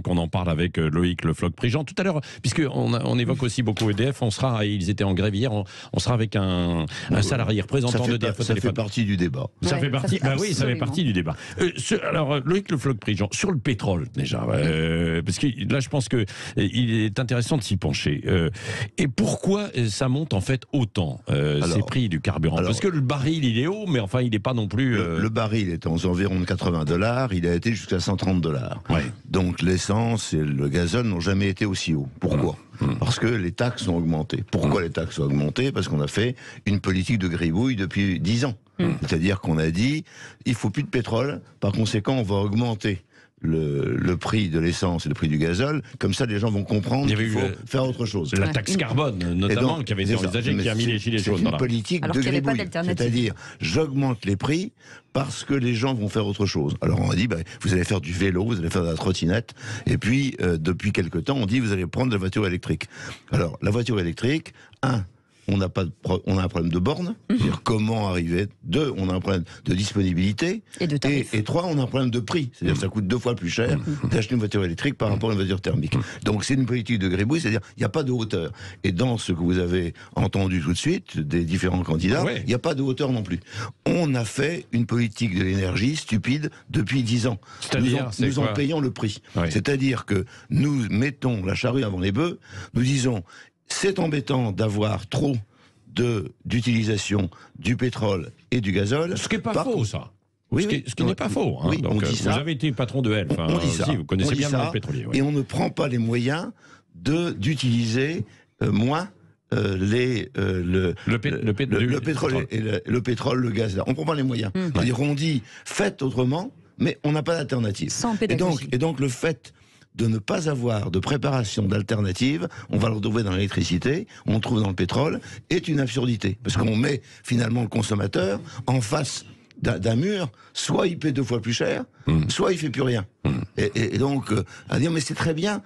qu'on en parle avec Loïc Le Floch-Prigent. Tout à l'heure, puisqu'on évoque aussi beaucoup EDF, ils étaient en grève hier, on sera avec un salarié représentant d'EDF au téléphone. Ça fait partie du débat. Ça fait partie, ça fait partie du débat. Alors, Loïc Le Floch-Prigent, sur le pétrole déjà, parce que là je pense qu'il est intéressant de s'y pencher. Et pourquoi ça monte en fait autant, ces prix du carburant? Parce que le baril il est haut, mais enfin il n'est pas non plus... Le baril est aux environs de $80, il a été jusqu'à $130. Ouais. Donc l'essence et le gazole n'ont jamais été aussi hauts. Pourquoi ? Parce que les taxes ont augmenté. Pourquoi les taxes ont augmenté ? Parce qu'on a fait une politique de gribouille depuis 10 ans. C'est-à-dire qu'on a dit, il faut plus de pétrole, par conséquent on va augmenter le prix de l'essence et le prix du gazole, comme ça les gens vont comprendre qu'il faut faire autre chose. La taxe carbone, notamment, qui avait été envisagée, qui a mis les gilets jaunes. C'est une politique de gribouille, c'est-à-dire j'augmente les prix parce que les gens vont faire autre chose. Alors on a dit, vous allez faire du vélo, vous allez faire de la trottinette, et puis depuis quelque temps on dit, vous allez prendre la voiture électrique. Alors la voiture électrique, on a un problème de borne, c'est-à-dire comment arriver. 2, on a un problème de disponibilité. Et 3, on a un problème de prix. C'est-à-dire que ça coûte 2 fois plus cher d'acheter une voiture électrique par rapport à une voiture thermique. Donc c'est une politique de gribouille, c'est-à-dire il n'y a pas de hauteur. Et dans ce que vous avez entendu tout de suite, des différents candidats, il n'y a pas de hauteur non plus. On a fait une politique de l'énergie stupide depuis 10 ans. Nous en payons le prix. C'est-à-dire que nous mettons la charrue avant les bœufs, nous disons... C'est embêtant d'avoir trop d'utilisation du pétrole et du gazole. Ce qui n'est pas faux, ça. Oui, ce qui n'est pas faux. Hein. Oui, donc, on dit ça. Vous avez été patron de Elf. On dit ça. Vous connaissez bien le pétrolier. Et on ne prend pas les moyens d'utiliser moins le pétrole et le pétrole, le gaz. On ne prend pas les moyens. C'est-à-dire on dit faites autrement, mais on n'a pas d'alternative. Et donc le fait de ne pas avoir de préparation d'alternative, on va le retrouver dans l'électricité, on le trouve dans le pétrole, est une absurdité. Parce qu'on met finalement le consommateur en face d'un mur, soit il paie 2 fois plus cher, soit il fait plus rien. Et donc, à dire, mais c'est très bien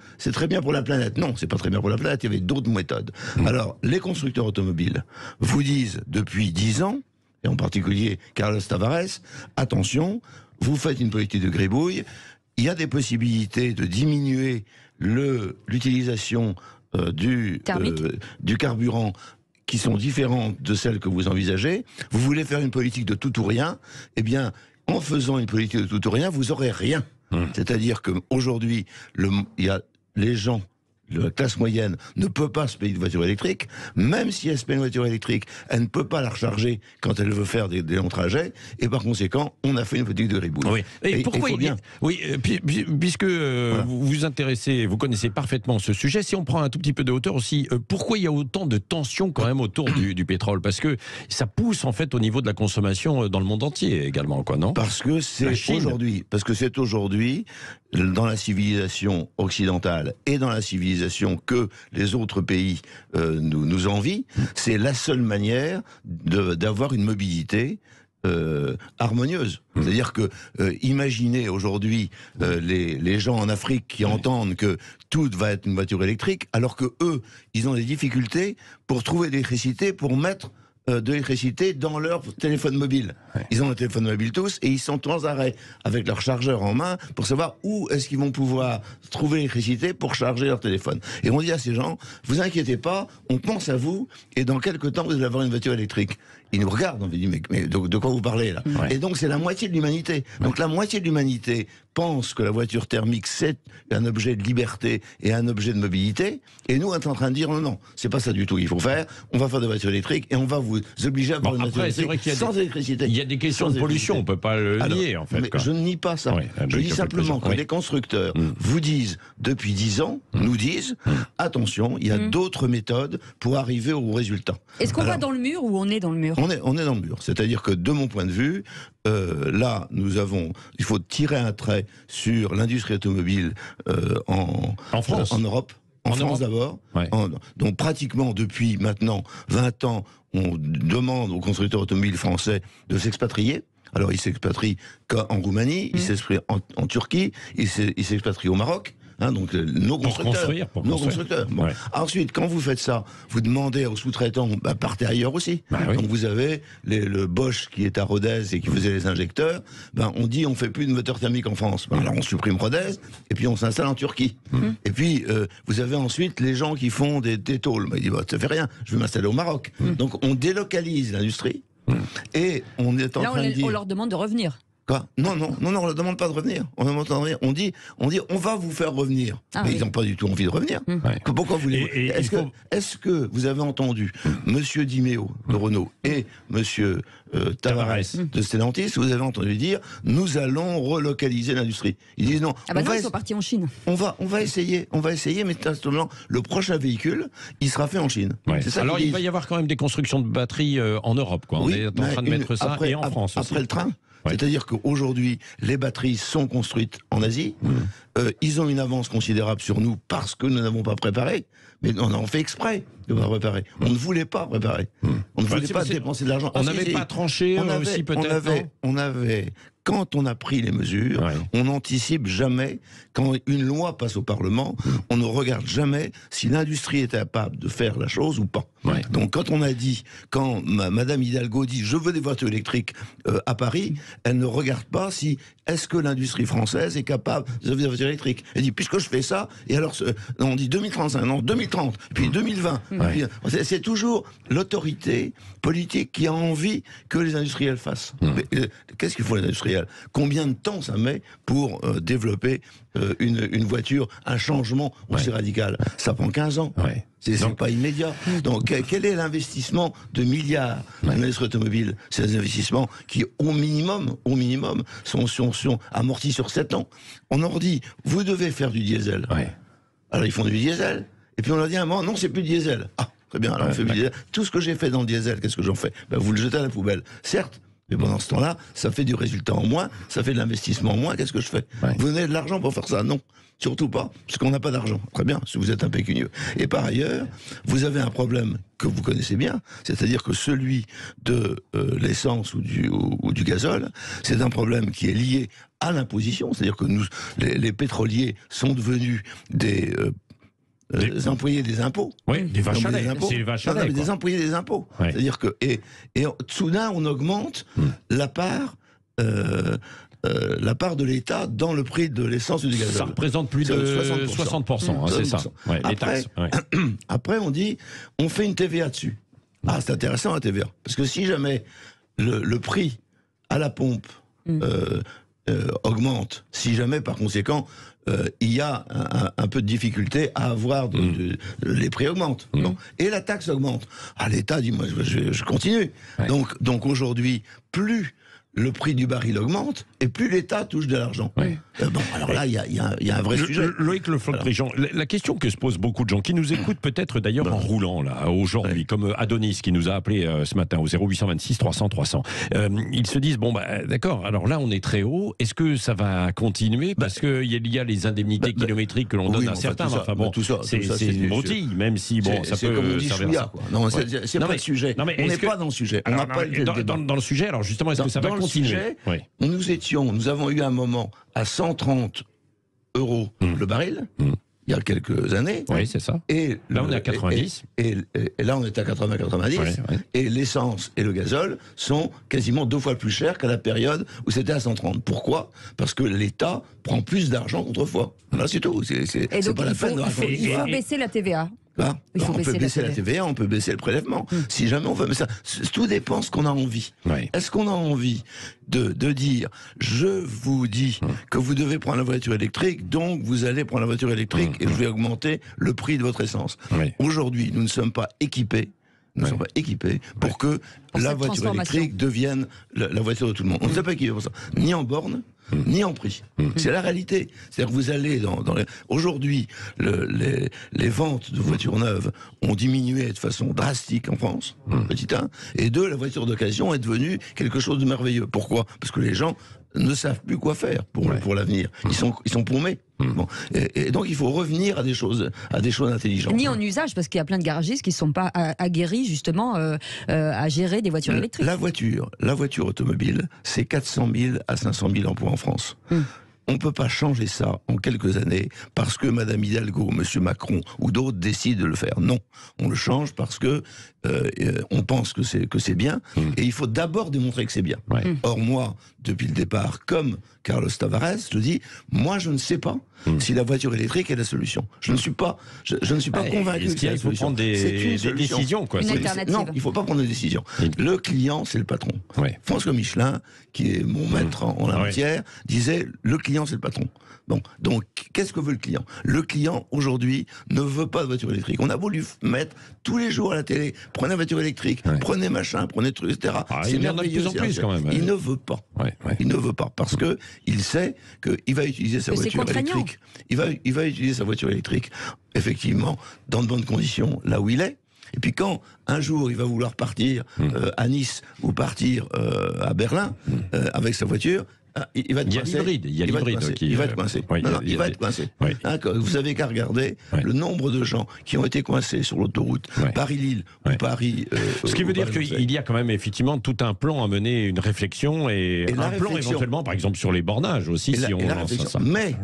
pour la planète. Non, c'est pas très bien pour la planète, il y avait d'autres méthodes. Alors, les constructeurs automobiles vous disent depuis 10 ans, et en particulier Carlos Tavares, attention, vous faites une politique de gribouille, il y a des possibilités de diminuer l'utilisation du carburant qui sont différentes de celles que vous envisagez. Vous voulez faire une politique de tout ou rien, eh bien, en faisant une politique de tout ou rien, vous aurez rien. C'est-à-dire qu'aujourd'hui, les gens, la classe moyenne ne peut pas se payer une voiture électrique, même si elle se paye une voiture électrique, elle ne peut pas la recharger quand elle veut faire des longs trajets, et par conséquent, on a fait une politique de gribouille. Oui. Et pourquoi puisque vous vous intéressez, vous connaissez parfaitement ce sujet, si on prend un tout petit peu de hauteur aussi, pourquoi il y a autant de tensions quand même autour du pétrole? Parce que ça pousse en fait au niveau de la consommation dans le monde entier également, quoi, non? Parce que c'est aujourd'hui, dans la civilisation occidentale et dans la civilisation que les autres pays nous envient, c'est la seule manière d'avoir une mobilité harmonieuse. C'est-à-dire que imaginez aujourd'hui les gens en Afrique qui entendent que tout va être une voiture électrique, alors que eux, ils ont des difficultés pour trouver de l'électricité, pour mettre de l'électricité dans leur téléphone mobile. Ils ont un téléphone mobile tous et ils sont sans arrêt avec leur chargeur en main pour savoir où est-ce qu'ils vont pouvoir trouver l'électricité pour charger leur téléphone. Et on dit à ces gens, vous inquiétez pas, on pense à vous et dans quelques temps vous allez avoir une voiture électrique. Ils nous regardent, on dit mais de quoi vous parlez là? Et donc c'est la moitié de l'humanité. Donc la moitié de l'humanité pense que la voiture thermique c'est un objet de liberté et un objet de mobilité, et nous on est en train de dire non, c'est pas ça du tout qu'il faut faire, on va faire des voitures électriques et on va vous obliger à avoir une voiture électrique sans électricité. Il y a des questions de pollution, on peut pas le nier en fait. Mais je ne nie pas ça. Je dis simplement que les constructeurs vous disent depuis 10 ans, nous disent attention, il y a d'autres méthodes pour arriver au résultat. Est-ce qu'on va dans le mur ou on est dans le mur? On est dans le mur. C'est-à-dire que de mon point de vue, là, il faut tirer un trait sur l'industrie automobile en France, en Europe. En France d'abord, donc pratiquement depuis maintenant 20 ans, on demande aux constructeurs automobiles français de s'expatrier. Alors ils s'expatrient en Roumanie, ils s'expatrient en Turquie, ils s'expatrient au Maroc. hein, donc nos constructeurs. Pour construire. Bon. Ouais. Ensuite, quand vous faites ça, vous demandez aux sous-traitants, partez ailleurs aussi. Oui. Donc vous avez le Bosch qui est à Rodez et qui faisait les injecteurs, on dit on fait plus de moteur thermique en France. Alors on supprime Rodez et puis on s'installe en Turquie. Et puis vous avez ensuite les gens qui font des tôles. Ils disent ça fait rien, je vais m'installer au Maroc. Donc on délocalise l'industrie et on est en train de dire... on leur demande de revenir. Quoi ? Non, on ne leur demande pas de revenir. On dit on va vous faire revenir. Mais ils n'ont pas du tout envie de revenir. Pourquoi voulez-vous ? Est-ce que vous avez entendu Monsieur Di Meo de Renault et Monsieur Tavares de Stellantis, vous avez entendu dire nous allons relocaliser l'industrie. Ils disent non. Ils sont partis en Chine. On va essayer, mais simplement le prochain véhicule, il sera fait en Chine. Ouais. Alors il va y avoir quand même des constructions de batteries en Europe, quoi. On est en train de mettre ça et en France aussi. Après le train. Ouais. C'est-à-dire qu'aujourd'hui, les batteries sont construites en Asie. Ils ont une avance considérable sur nous parce que nous n'avons pas préparé. Mais on a fait exprès de ne pas préparer. On ne voulait pas préparer. On ne voulait pas dépenser de l'argent. On n'avait pas tranché aussi peut-être. On avait, quand on a pris les mesures, on n'anticipe jamais, quand une loi passe au Parlement, on ne regarde jamais si l'industrie est capable de faire la chose ou pas. Ouais. Donc quand on a dit, quand Madame Hidalgo dit je veux des voitures électriques à Paris, elle ne regarde pas si est-ce que l'industrie française est capable de des voitures électriques. Elle dit puisque je fais ça, et alors on dit 2035, non 2030, puis 2020. Puis, c'est toujours l'autorité politique qui a envie que les industriels fassent. Qu'est-ce qu'il faut les industriels ? Combien de temps ça met pour développer une voiture, un changement aussi radical ? Ça prend 15 ans. C'est pas immédiat. Donc, quel est l'investissement de milliards dans l'industrie automobile ? C'est des investissements qui, au minimum, sont amortis sur 7 ans. On leur dit, vous devez faire du diesel. Alors, ils font du diesel. Et puis, on leur dit à un moment, non, c'est plus du diesel. Ah, très bien, alors on fait du diesel. Tout ce que j'ai fait dans le diesel, qu'est-ce que j'en fais ? Vous le jetez à la poubelle. Certes, mais pendant ce temps-là, ça fait du résultat en moins, ça fait de l'investissement en moins, qu'est-ce que je fais ? Vous donnez de l'argent pour faire ça ? Non, surtout pas, parce qu'on n'a pas d'argent. Très bien, si vous êtes impécunieux. Et par ailleurs, vous avez un problème que vous connaissez bien, c'est-à-dire que celui de l'essence ou du gazole, c'est un problème qui est lié à l'imposition, c'est-à-dire que nous, les pétroliers sont devenus des employés des impôts. Oui, des vaches à lait. Des employés des impôts. C'est-à-dire que et soudain on augmente la part de l'État dans le prix de l'essence ou du gazole. Ça représente plus de 60%, c'est ça. Les taxes. Après on dit on fait une TVA dessus. Ah, c'est intéressant la TVA, parce que si jamais le prix à la pompe augmente, si jamais par conséquent il y a un peu de difficulté à avoir les prix augmentent. Et la taxe augmente. Ah, l'État dit moi je continue. Donc aujourd'hui, plus le prix du baril augmente, et plus l'État touche de l'argent. Alors là, il y a un vrai sujet. Loïc Le Floch-Prigent, la question que se posent beaucoup de gens, qui nous écoutent peut-être d'ailleurs en roulant, là, aujourd'hui, comme Adonis, qui nous a appelé ce matin au 0826 300 300. Ils se disent, d'accord, alors là, on est très haut, est-ce que ça va continuer ? Parce qu'il y a les indemnités kilométriques que l'on donne à certains. C'est une broutille, même si, ça peut... comme on dit chouïa, quoi. Non, c'est pas le sujet. On n'est pas dans le sujet. On n'a pas dans le sujet, alors justement, est-ce que ça va continuer ? Nous avons eu un moment à 130 € le baril, il y a quelques années. Oui, c'est ça. Et là, on est à 90. Et là, on est à 80-90. Et l'essence et le gazole sont quasiment 2 fois plus chers qu'à la période où c'était à 130. Pourquoi ? Parce que l'État prend plus d'argent qu'autrefois. Là, c'est tout. C'est pas la peine de raconter. Il faut baisser la TVA. On peut baisser la TVA, on peut baisser le prélèvement. Si jamais on veut, mais ça, tout dépend ce qu'on a envie. Est-ce qu'on a envie de dire, je vous dis que vous devez prendre la voiture électrique, donc vous allez prendre la voiture électrique et je vais augmenter le prix de votre essence. Aujourd'hui, nous ne sommes pas équipés. Nous ne sommes pas équipés pour que la voiture électrique devienne la voiture de tout le monde. On ne s'est pas équipé pour ça. Ni en borne, ni en prix. C'est la réalité. C'est-à-dire que vous allez Aujourd'hui, les ventes de voitures neuves ont diminué de façon drastique en France, petit 1, et 2, la voiture d'occasion est devenue quelque chose de merveilleux. Pourquoi ? Parce que les gens ne savent plus quoi faire pour l'avenir. Ils sont paumés. Et donc il faut revenir à des choses intelligentes. Ni en usage, parce qu'il y a plein de garagistes qui ne sont pas aguerris justement à gérer des voitures électriques. La voiture automobile, c'est 400 000 à 500 000 emplois en France. on ne peut pas changer ça en quelques années parce que Madame Hidalgo, Monsieur Macron ou d'autres décident de le faire. Non, on le change parce que on pense que c'est bien, et il faut d'abord démontrer que c'est bien. Or moi, depuis le départ, comme Carlos Tavares, je dis, moi je ne sais pas si la voiture électrique est la solution. Je ne suis pas convaincu que c'est la solution. Il faut prendre des décisions, quoi. Une alternative. Non, il ne faut pas prendre des décisions. Le client, c'est le patron. François Michelin, qui est mon maître en la matière, disait, le client, c'est le patron. Bon, donc, qu'est-ce que veut le client? Le client, aujourd'hui, ne veut pas de voiture électrique. On a voulu mettre tous les jours à la télé, prenez la voiture électrique, prenez machin, prenez truc, etc. Il y en a de plus en plus, quand même. Il ne veut pas. Il ne veut pas, parce que il sait qu'il va utiliser sa voiture électrique. Il va utiliser sa voiture électrique, effectivement, dans de bonnes conditions, là où il est. Et puis quand, un jour, il va vouloir partir à Nice ou partir à Berlin avec sa voiture, il va être coincé. Il y a l'hybride. Il va être coincé. Il va être coincé. Vous avez qu'à regarder le nombre de gens qui ont été coincés sur l'autoroute Paris-Lille ou Paris... Ce qui veut dire qu'il y a quand même effectivement tout un plan à mener, une réflexion et un plan éventuellement, par exemple, sur les bornages aussi, si on lance ça. Mais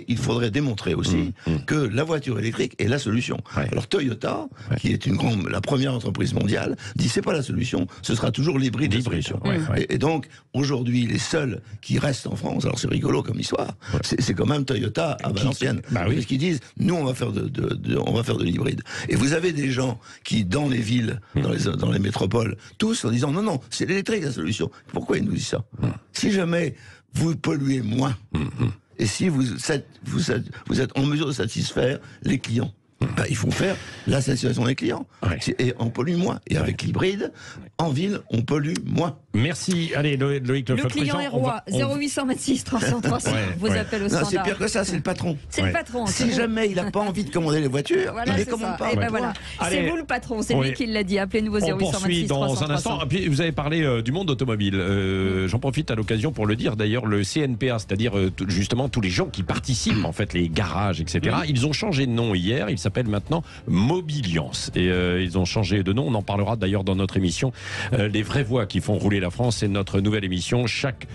il faudrait démontrer aussi que la voiture électrique est la solution. Alors Toyota, qui est la première entreprise mondiale, dit c'est pas la solution, ce sera toujours l'hybride la solution. Et donc, aujourd'hui, les seuls qui restent en France, alors c'est rigolo comme histoire, c'est quand même Toyota à Valenciennes. Parce qu'ils disent, nous on va faire de l'hybride. Et vous avez des gens qui, dans les villes, dans les métropoles, tous en disant, non, c'est l'électrique la solution. Pourquoi ils nous disent ça? Si jamais vous polluez moins, et si vous êtes en mesure de satisfaire les clients, il faut faire la satisfaction des clients. Et on pollue moins. Et avec l'hybride, en ville, on pollue moins. Merci. Allez, Loïc Le client est roi. 0826 300 300. Vous appelez au standard. C'est pire que ça, c'est le patron. C'est le patron. Si jamais il n'a pas envie de commander les voitures, il les commande pas. Et ben voilà. C'est vous le patron. C'est lui qui l'a dit. Appelez-nous au 0826 300 300. On poursuit dans un instant. Puis vous avez parlé du monde automobile. J'en profite à l'occasion pour le dire. D'ailleurs, le CNPA, c'est-à-dire justement tous les gens qui participent, en fait, les garages, etc. Ils ont changé de nom hier. Ils s'appellent maintenant Mobiliance. Et ils ont changé de nom. On en parlera d'ailleurs dans notre émission. Les vraies voix qui font rouler la France. C'est notre nouvelle émission chaque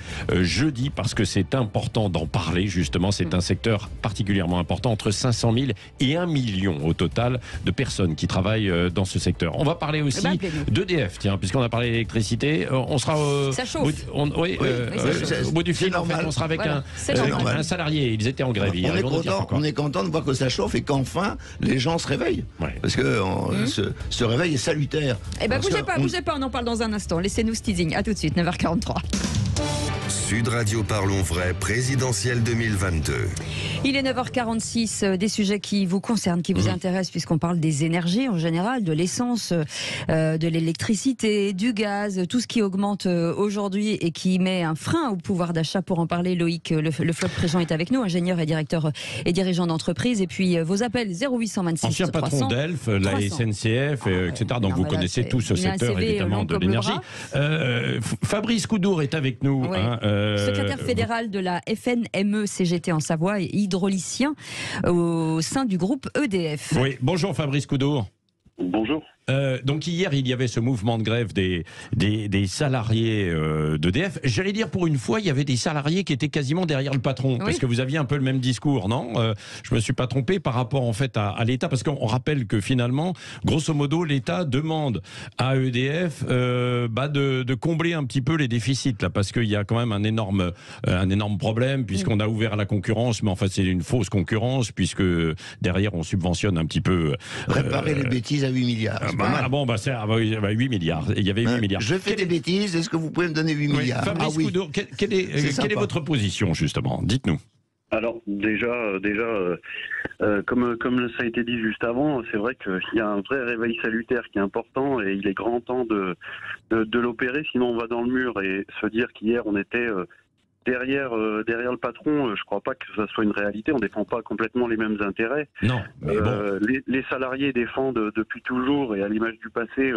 jeudi parce que c'est important d'en parler. Justement, c'est un secteur particulièrement important. Entre 500 000 et 1 million au total de personnes qui travaillent dans ce secteur. On va parler aussi d'EDF, tiens, puisqu'on a parlé d'électricité. On sera ça chauffe. Au bout du fil, en fait, on sera avec un salarié. Ils étaient en grève hier. On est content de voir que ça chauffe et qu'enfin les gens se réveillent. Parce que ce réveil est salutaire. Eh ben bougez pas, on en parle dans un instant. Laissez-nous ce teasing. À tout de suite, 9h43. Sud Radio Parlons Vrai, présidentielle 2022. Il est 9h46, des sujets qui vous concernent, qui vous intéressent, puisqu'on parle des énergies en général, de l'essence, de l'électricité, du gaz, tout ce qui augmente aujourd'hui et qui met un frein au pouvoir d'achat. Pour en parler, Loïc Le Floch-Préjean est avec nous, ingénieur et directeur et dirigeant d'entreprise. Et puis vos appels 0826 ancien 300, patron d'Elf, la SNCF, etc. Donc vous connaissez tout ce secteur évidemment de l'énergie. Fabrice Coudour est avec nous. Secrétaire fédéral de la FNME-CGT en Savoie et hydraulicien au sein du groupe EDF. Oui, bonjour Fabrice Coudour. Bonjour. Donc hier, il y avait ce mouvement de grève des salariés d'EDF. J'allais dire, pour une fois, il y avait des salariés qui étaient quasiment derrière le patron. Parce que vous aviez un peu le même discours, non? Je me suis pas trompé par rapport en fait à l'État, parce qu'on rappelle que finalement, grosso modo, l'État demande à EDF de combler un petit peu les déficits, là, parce qu'il y a quand même un énorme problème, puisqu'on a ouvert à la concurrence, mais en fait c'est une fausse concurrence, puisque derrière on subventionne un petit peu... Réparer les bêtises à 8 milliards. 8 milliards. Il y avait 8 milliards. Je fais des bêtises, est-ce que vous pouvez me donner 8 milliards? Fabrice Coudour, quelle est votre position, justement? Dites-nous. Alors, déjà, comme ça a été dit juste avant, c'est vrai qu'il y a un vrai réveil salutaire qui est important et il est grand temps de l'opérer, sinon on va dans le mur. Et se dire qu'hier on était... Derrière le patron, je ne crois pas que ça soit une réalité. On ne défend pas complètement les mêmes intérêts. Non. Mais bon. Les salariés défendent depuis toujours, et à l'image du passé,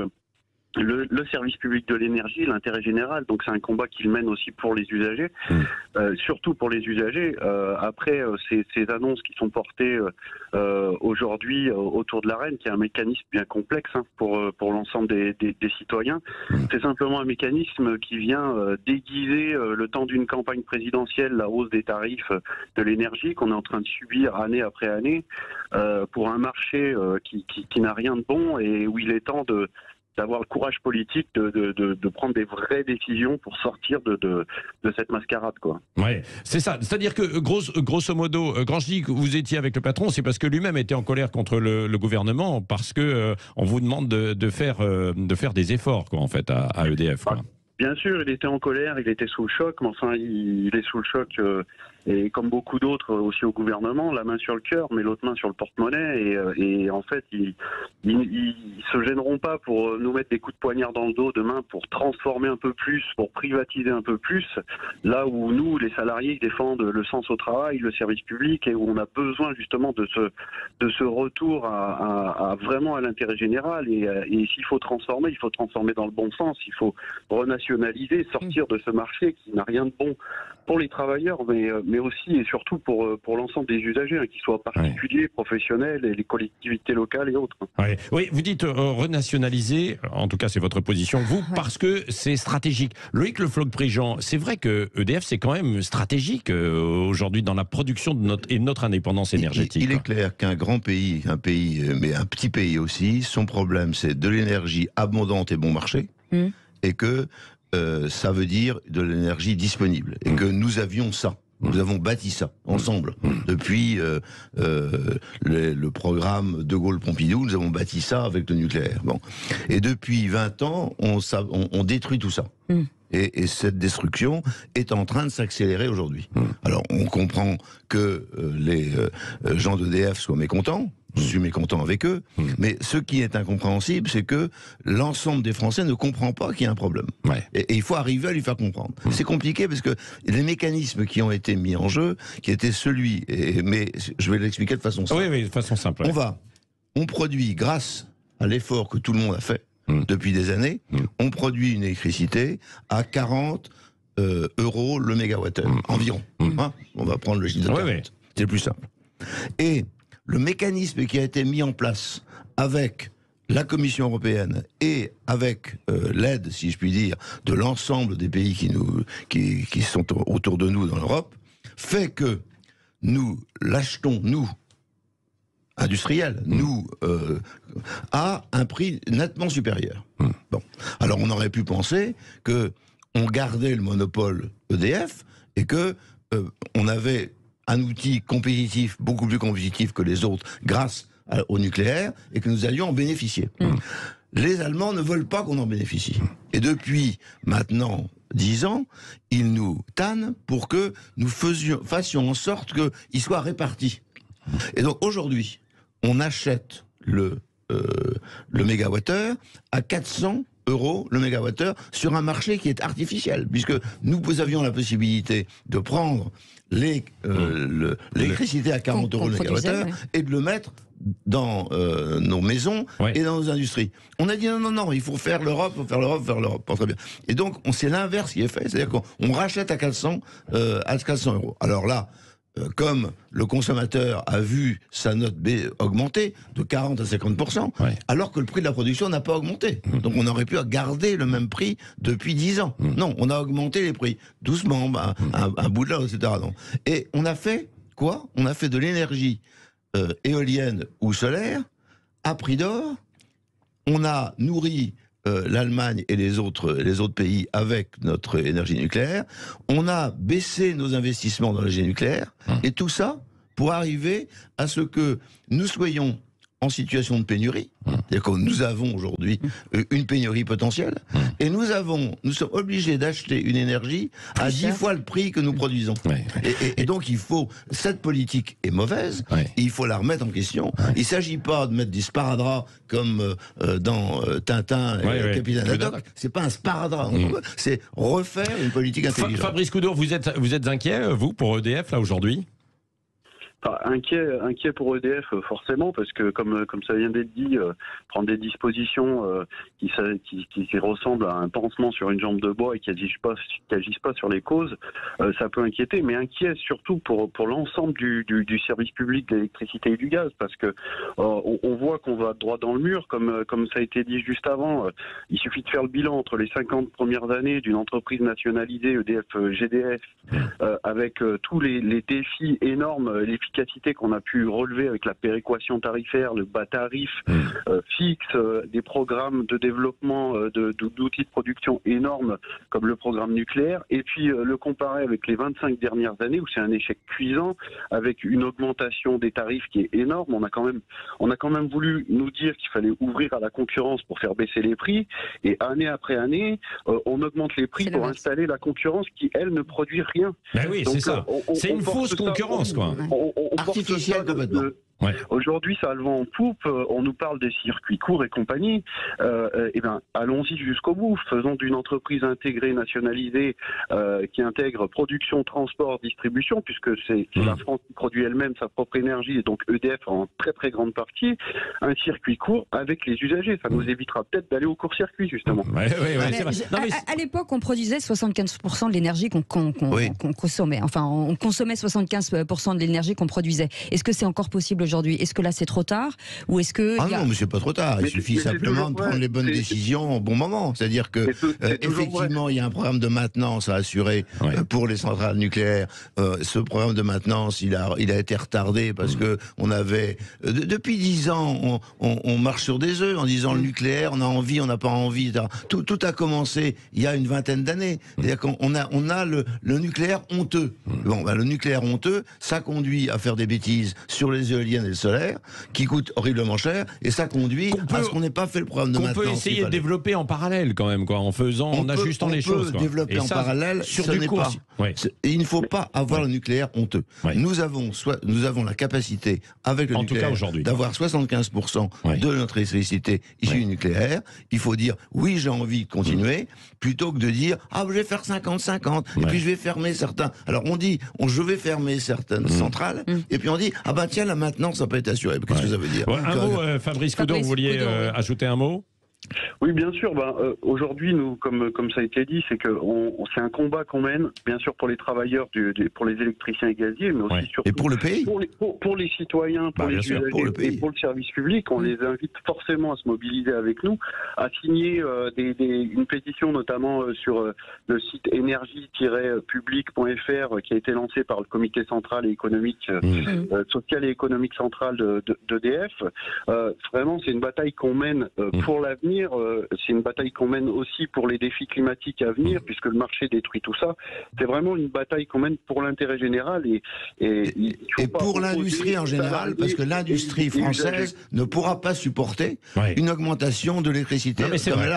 le service public de l'énergie, l'intérêt général. Donc c'est un combat qu'il mène aussi pour les usagers, surtout pour les usagers. Après ces annonces qui sont portées aujourd'hui autour de l'Arenh, qui est un mécanisme bien complexe pour l'ensemble des citoyens, c'est simplement un mécanisme qui vient déguiser le temps d'une campagne présidentielle la hausse des tarifs de l'énergie qu'on est en train de subir année après année pour un marché qui n'a rien de bon et où il est temps d'avoir le courage politique de prendre des vraies décisions pour sortir de cette mascarade, quoi. Ouais, c'est ça. C'est-à-dire que, grosso modo, quand je dis que vous étiez avec le patron, c'est parce que lui-même était en colère contre le gouvernement, parce que on vous demande de faire des efforts, quoi, en fait, à EDF, quoi. Bien sûr, il était en colère, il était sous le choc, mais enfin, il est sous le choc, et comme beaucoup d'autres aussi au gouvernement, la main sur le cœur, mais l'autre main sur le porte-monnaie, et en fait, ils se gêneront pas pour nous mettre des coups de poignard dans le dos demain pour transformer un peu plus, pour privatiser un peu plus, là où nous, les salariés, défendent le sens au travail, le service public, et où on a besoin justement de ce retour à vraiment à l'intérêt général, et s'il faut transformer dans le bon sens, il faut renationaliser, sortir de ce marché qui n'a rien de bon pour les travailleurs, mais aussi et surtout pour l'ensemble des usagers, qu'ils soient particuliers, professionnels, et les collectivités locales et autres. Oui, vous dites renationaliser, en tout cas c'est votre position, vous, parce que c'est stratégique. Loïc Le Floch-Prigent, c'est vrai que EDF c'est quand même stratégique aujourd'hui dans la production de notre indépendance énergétique. Il est clair qu'un grand pays, mais un petit pays aussi, son problème c'est de l'énergie abondante et bon marché, et que ça veut dire de l'énergie disponible, et que nous avions ça. Nous avons bâti ça ensemble depuis le programme de Gaulle-Pompidou. Nous avons bâti ça avec le nucléaire. Bon, et depuis 20 ans, on détruit tout ça. Et cette destruction est en train de s'accélérer aujourd'hui. Alors, on comprend que les gens d'EDF soient mécontents. Je suis mécontent avec eux, mais ce qui est incompréhensible, c'est que l'ensemble des Français ne comprend pas qu'il y a un problème. Et il faut arriver à lui faire comprendre. C'est compliqué parce que les mécanismes qui ont été mis en jeu, qui étaient mais je vais l'expliquer de façon simple. Oui, de façon simple. On produit, grâce à l'effort que tout le monde a fait depuis des années, on produit une électricité à 40 euros le mégawattheure, environ. On va prendre le chiffre de 40. C'est le plus simple. Et le mécanisme qui a été mis en place avec la Commission européenne et avec l'aide, si je puis dire, de l'ensemble des pays qui sont autour de nous dans l'Europe, fait que nous l'achetons, nous, industriels, nous, à un prix nettement supérieur. Bon. Alors on aurait pu penser que on gardait le monopole EDF et que on avait un outil compétitif, beaucoup plus compétitif que les autres, grâce au nucléaire, et que nous allions en bénéficier. Les Allemands ne veulent pas qu'on en bénéficie. Et depuis maintenant 10 ans, ils nous tannent pour que nous fassions en sorte qu'ils soient répartis. Et donc aujourd'hui, on achète le mégawattheure à 400 euros le mégawattheure sur un marché qui est artificiel, puisque nous avions la possibilité de prendre l'électricité à 40 euros le mégawattheure et de le mettre dans nos maisons et dans nos industries. On a dit non, il faut faire l'Europe, très bien. Et donc, c'est l'inverse qui est fait, c'est-à-dire qu'on rachète à 400 euros. Alors là, comme le consommateur a vu sa note B augmenter de 40 à 50%, alors que le prix de la production n'a pas augmenté. Donc on aurait pu garder le même prix depuis 10 ans. Non, on a augmenté les prix, doucement, un bout de là, etc. Non. Et on a fait quoi? On a fait de l'énergie éolienne ou solaire à prix d'or. On a nourri l'Allemagne et les autres pays avec notre énergie nucléaire. On a baissé nos investissements dans l'énergie nucléaire, et tout ça pour arriver à ce que nous soyons en situation de pénurie. C'est-à-dire que nous avons aujourd'hui une pénurie potentielle, et nous sommes obligés d'acheter une énergie à 10 fois le prix que nous produisons. Et donc cette politique est mauvaise, et il faut la remettre en question. Il ne s'agit pas de mettre des sparadraps comme dans Tintin et Capitaine Haddock. C'est pas un sparadrap, c'est refaire une politique intelligente. Fabrice Coudor, vous êtes inquiet, vous, pour EDF, là, aujourd'hui ? Inquiet pour EDF forcément, parce que comme ça vient d'être dit, prendre des dispositions qui ressemblent à un pansement sur une jambe de bois et qui n'agissent pas sur les causes, ça peut inquiéter, mais inquiet surtout pour l'ensemble du service public de l'électricité et du gaz, parce que on voit qu'on va droit dans le mur, comme ça a été dit juste avant. Il suffit de faire le bilan entre les 50 premières années d'une entreprise nationalisée, EDF-GDF, avec tous les défis énormes, l'efficacité qu'on a pu relever avec la péréquation tarifaire, le bas tarif fixe, des programmes de développement d'outils de production énormes comme le programme nucléaire, et puis le comparer avec les 25 dernières années où c'est un échec cuisant, avec une augmentation des tarifs qui est énorme. On a quand même voulu nous dire qu'il fallait ouvrir à la concurrence pour faire baisser les prix, et année après année, on augmente les prix pour installer la concurrence qui, elle, ne produit rien. Ben oui, c'est ça. C'est une fausse concurrence, quoi. Artificielle complètement. Ouais. Aujourd'hui, ça a le vent en poupe. On nous parle des circuits courts et compagnie. Eh ben, allons-y jusqu'au bout. Faisons d'une entreprise intégrée, nationalisée, qui intègre production, transport, distribution, puisque c'est la France qui produit elle-même sa propre énergie, et donc EDF en très très grande partie, un circuit court avec les usagers. Ça nous évitera peut-être d'aller au court-circuit, justement. À l'époque, on produisait 75% de l'énergie qu'on consommait. Enfin, on consommait 75% de l'énergie qu'on produisait. Est-ce que c'est encore possible aujourd'hui? Est-ce que là c'est trop tard, ou est-ce que non, mais c'est pas trop tard. Il suffit simplement de prendre les bonnes décisions au bon moment. C'est-à-dire que effectivement, il y a un programme de maintenance à assurer pour les centrales nucléaires. Ce programme de maintenance, il a été retardé parce que on avait depuis 10 ans, on marche sur des œufs en disant le nucléaire, on a envie, on n'a pas envie. Tout a commencé il y a une vingtaine d'années. C'est-à-dire qu'on a le nucléaire honteux. Bon, le nucléaire honteux, ça conduit à faire des bêtises sur les éoliennes et le solaire, qui coûtent horriblement cher, et ça conduit à ce qu'on n'ait pas fait le programme de maintenance. On peut essayer de développer en parallèle quand même, quoi, en ajustant les choses. On peut développer en parallèle, ce n'est pas. Il ne faut pas avoir le nucléaire honteux. Nous avons la capacité, avec le nucléaire, d'avoir 75% de notre électricité issue du nucléaire. Il faut dire, oui, j'ai envie de continuer, plutôt que de dire, je vais faire 50-50, et puis je vais fermer certains. Alors on dit, je vais fermer certaines centrales, et puis on dit, tiens, là maintenant, ça peut être assuré. Qu'est-ce que ça veut dire? Un mot, Fabrice Coudon, vous vouliez ajouter un mot? Oui, bien sûr. Aujourd'hui, nous, comme ça a été dit, c'est un combat qu'on mène, bien sûr, pour les travailleurs, pour les électriciens et gaziers, mais aussi surtout et pour le pays, pour les citoyens, pour les usagers et pour le service public. On les invite forcément à se mobiliser avec nous, à signer une pétition, notamment sur le site énergie-public.fr, qui a été lancé par le Comité central et économique, social et économique central d'EDF. Vraiment, c'est une bataille qu'on mène pour l'avenir. C'est une bataille qu'on mène aussi pour les défis climatiques à venir, puisque le marché détruit tout ça. C'est vraiment une bataille qu'on mène pour l'intérêt général et pour l'industrie en général, parce que l'industrie française ne pourra pas supporter une augmentation de l'électricité. C'est vrai.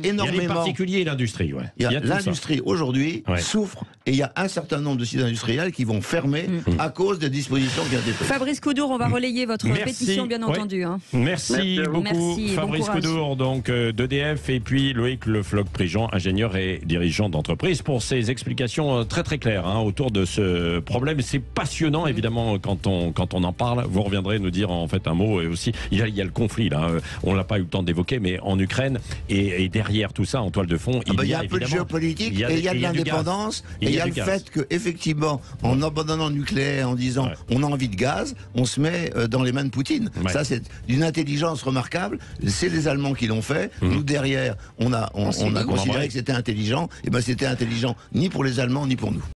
Énormément. Il y a les particuliers et l'industrie. L'industrie aujourd'hui souffre, et il y a un certain nombre de sites industriels qui vont fermer à cause des dispositions qui ont été prises. Fabrice Coudour, on va relayer votre pétition, bien entendu. Merci beaucoup, Fabrice Coudour, donc d'EDF, et puis Loïc Le Floch-Prigent, ingénieur et dirigeant d'entreprise, pour ces explications très très claires autour de ce problème. C'est passionnant, évidemment, quand on en parle. Vous reviendrez nous dire en fait un mot, et aussi il y a le conflit là. On l'a pas eu le temps d'évoquer, mais en Ukraine, et derrière tout ça, en toile de fond, il y a un peu de géopolitique, et il y a de l'indépendance, et il y a le fait que effectivement, en abandonnant le nucléaire, en disant on a envie de gaz, on se met dans les mains de Poutine. Ça, c'est d'une intelligence remarquable. C'est les Allemands qui l'ont fait. Nous, derrière, on a considéré que c'était intelligent. Et c'était intelligent ni pour les Allemands ni pour nous.